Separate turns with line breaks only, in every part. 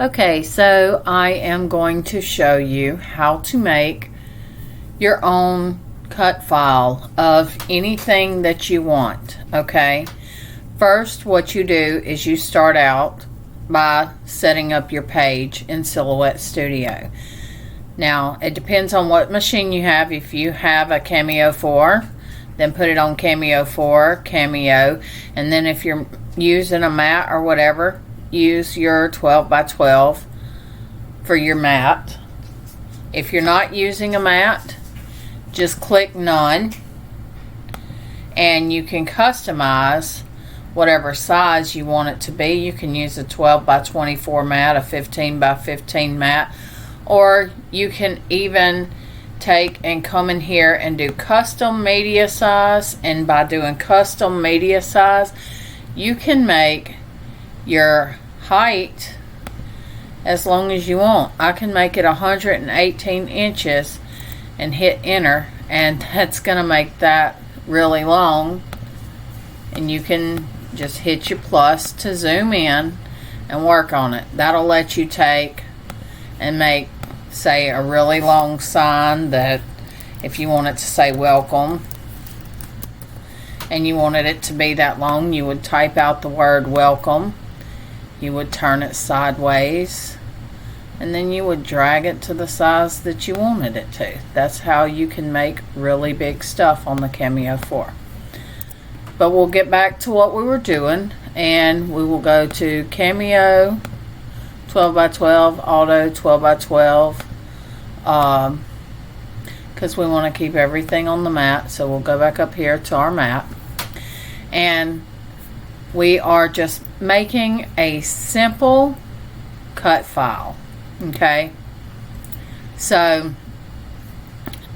Okay, so I am going to show you how to make your own cut file of anything that you want. Okay, first what you do is you start out by setting up your page in Silhouette Studio. Now it depends on what machine you have. If you have a Cameo 4, then put it on Cameo 4, Cameo, and then if you're using a mat or whatever, use your 12 by 12 for your mat. If you're not using a mat, just click none, and you can customize whatever size you want it to be. You can use a 12 by 24 mat, a 15 by 15 mat, or you can even take and come in here and do custom media size, and by doing custom media size you can make your height as long as you want. I can make it 118 inches and hit enter, and that's gonna make that really long, and you can just hit your plus to zoom in and work on it. That'll let you take and make, say, a really long sign that if you want it to say welcome and you wanted it to be that long, you would type out the word welcome, you would turn it sideways, and then you would drag it to the size that you wanted it to. That's how you can make really big stuff on the Cameo 4. But we'll get back to what we were doing, and we will go to Cameo 12 by 12, Auto 12 by 12, because we want to keep everything on the mat. So we'll go back up here to our mat, and we are just making a simple cut file. Okay, so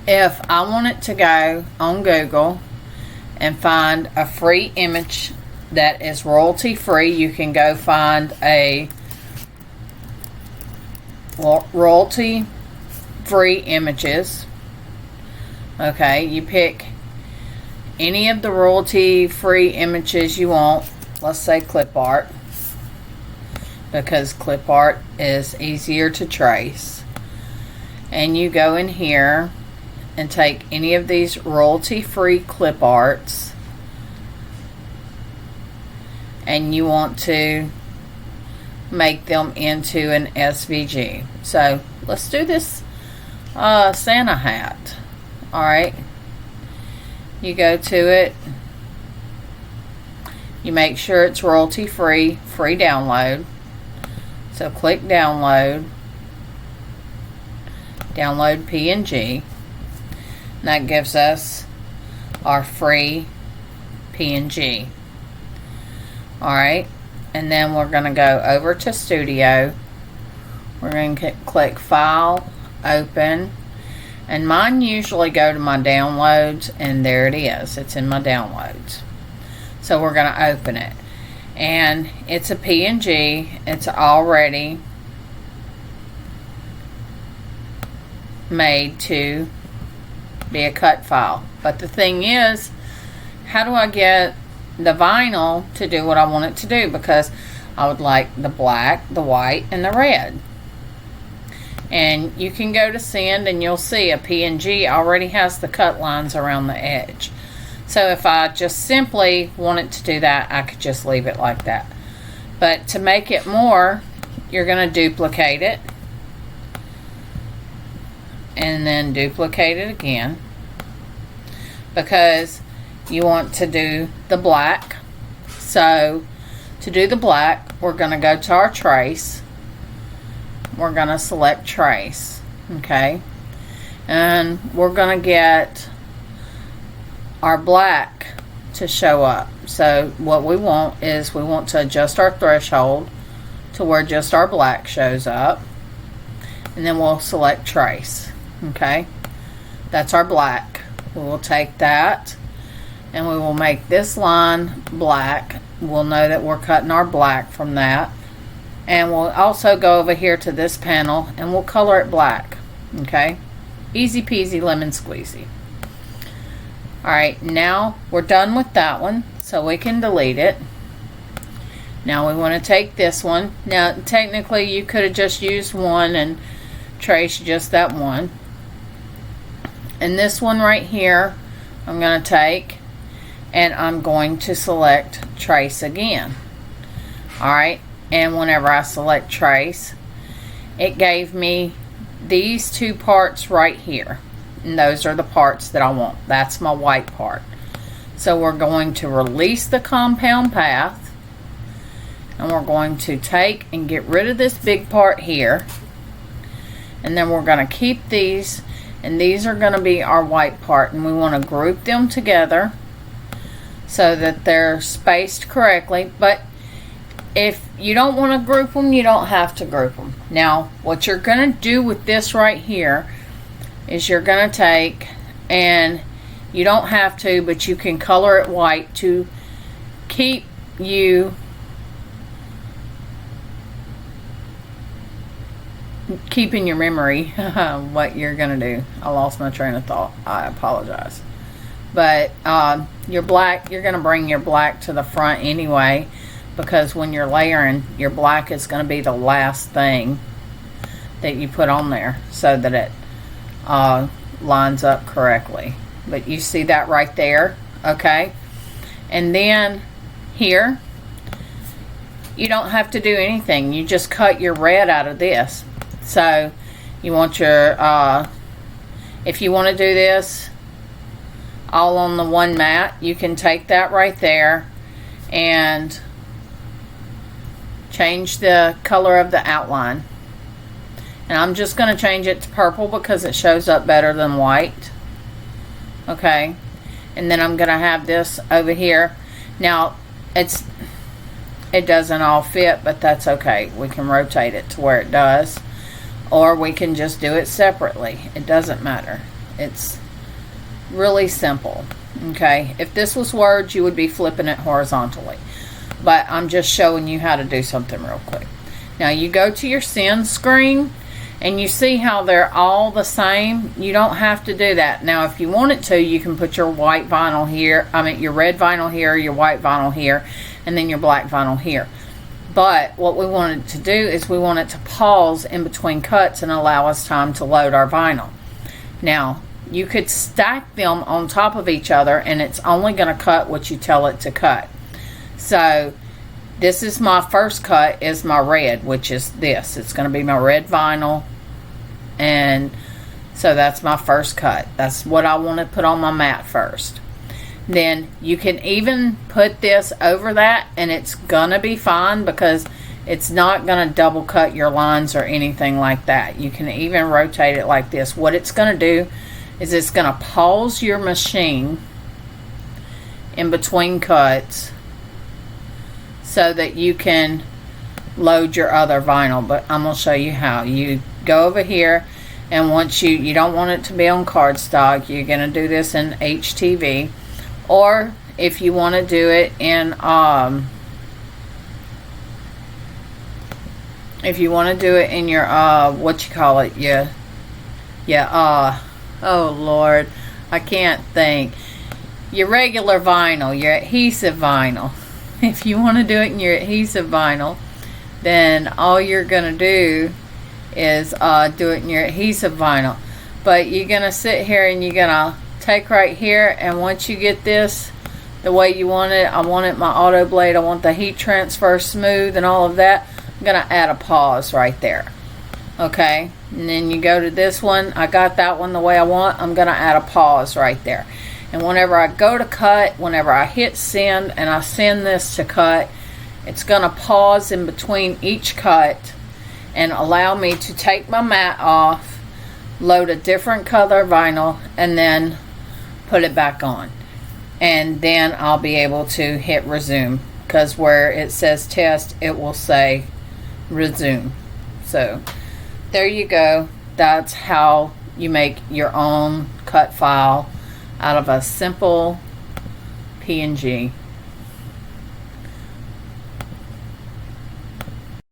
if I want it to go on Google and find a free image that is royalty free, you can go find a royalty free images. Okay, you pick any of the royalty free images you want. Let's say clip art, because clip art is easier to trace. And you go in here and take any of these royalty free clip arts, and you want to make them into an SVG. So let's do this Santa hat. Alright, you go to it, you make sure it's royalty free, free download. So click download, download PNG, and that gives us our free PNG. Alright, and then we're going to go over to Studio. We're going to click File, Open, and mine usually go to my downloads, and there it is. It's in my downloads. So we're going to open it. And it's a PNG. It's already made to be a cut file. But the thing is, how do I get the vinyl to do what I want it to do? Because I would like the black, the white, and the red. And you can go to send, and you'll see a PNG already has the cut lines around the edge. So if I just simply wanted to do that, I could just leave it like that. But to make it more, you're going to duplicate it, and then duplicate it again, because you want to do the black. So to do the black, we're going to go to our trace. We're going to select trace. Okay, and we're going to get our black to show up. So what we want is, we want to adjust our threshold to where just our black shows up, and then we'll select trace. Okay, that's our black. We will take that and we will make this line black. We'll know that we're cutting our black from that, and we'll also go over here to this panel and we'll color it black. Okay, easy peasy lemon squeezy. Alright, now we're done with that one, so we can delete it. Now we want to take this one. Now technically you could have just used one and traced just that one. And this one right here I'm going to take and I'm going to select trace again. Alright, and whenever I select trace, it gave me these two parts right here. And those are the parts that I want. That's my white part. So we're going to release the compound path. And we're going to take and get rid of this big part here. And then we're going to keep these. And these are going to be our white part. And we want to group them together so that they're spaced correctly. But if you don't want to group them, you don't have to group them. Now, what you're going to do with this right here is you're going to take, and you don't have to, but you can color it white to keep you keep in your memory what you're going to do. I lost my train of thought. I apologize. But your black, you're going to bring your black to the front anyway, because when you're layering, your black is going to be the last thing that you put on there so that it lines up correctly. But you see that right there, okay? And then here, you don't have to do anything. You just cut your red out of this. So you want your, if you want to do this all on the one mat, you can take that right there and change the color of the outline. And I'm just going to change it to purple because it shows up better than white. Okay. And then I'm going to have this over here. Now, it doesn't all fit, but that's okay. We can rotate it to where it does. Or we can just do it separately. It doesn't matter. It's really simple. Okay. If this was words, you would be flipping it horizontally. But I'm just showing you how to do something real quick. Now you go to your send screen and you see how they're all the same. You don't have to do that. Now if you wanted to, you can put your white vinyl here, your red vinyl here, your white vinyl here, and then your black vinyl here. But what we wanted to do is we wanted to pause in between cuts and allow us time to load our vinyl. Now you could stack them on top of each other and it's only going to cut what you tell it to cut. So this is my first cut, is my red, which is this. It's going to be my red vinyl. And so that's my first cut. That's what I want to put on my mat first. Then you can even put this over that and it's going to be fine because it's not going to double cut your lines or anything like that. You can even rotate it like this. What it's going to do is it's going to pause your machine in between cuts so that you can load your other vinyl. But I'm going to show you how. You go over here, and once you don't want it to be on cardstock, you're going to do this in HTV. Or if you want to do it in if you want to do it in your what you call it, oh Lord, I can't think, your regular vinyl, your adhesive vinyl. If you want to do it in your adhesive vinyl, then all you're going to do is do it in your adhesive vinyl. But you're going to sit here and you're going to take right here, and once you get this the way you want it, I want it my auto blade, I want the heat transfer smooth and all of that, I'm going to add a pause right there. Okay, and then you go to this one, I got that one the way I want, I'm going to add a pause right there. And whenever I go to cut, whenever I hit send and I send this to cut, it's going to pause in between each cut and allow me to take my mat off, load a different color vinyl, and then put it back on. And then I'll be able to hit resume, because where it says test, it will say resume. So there you go. That's how you make your own cut file out of a simple PNG.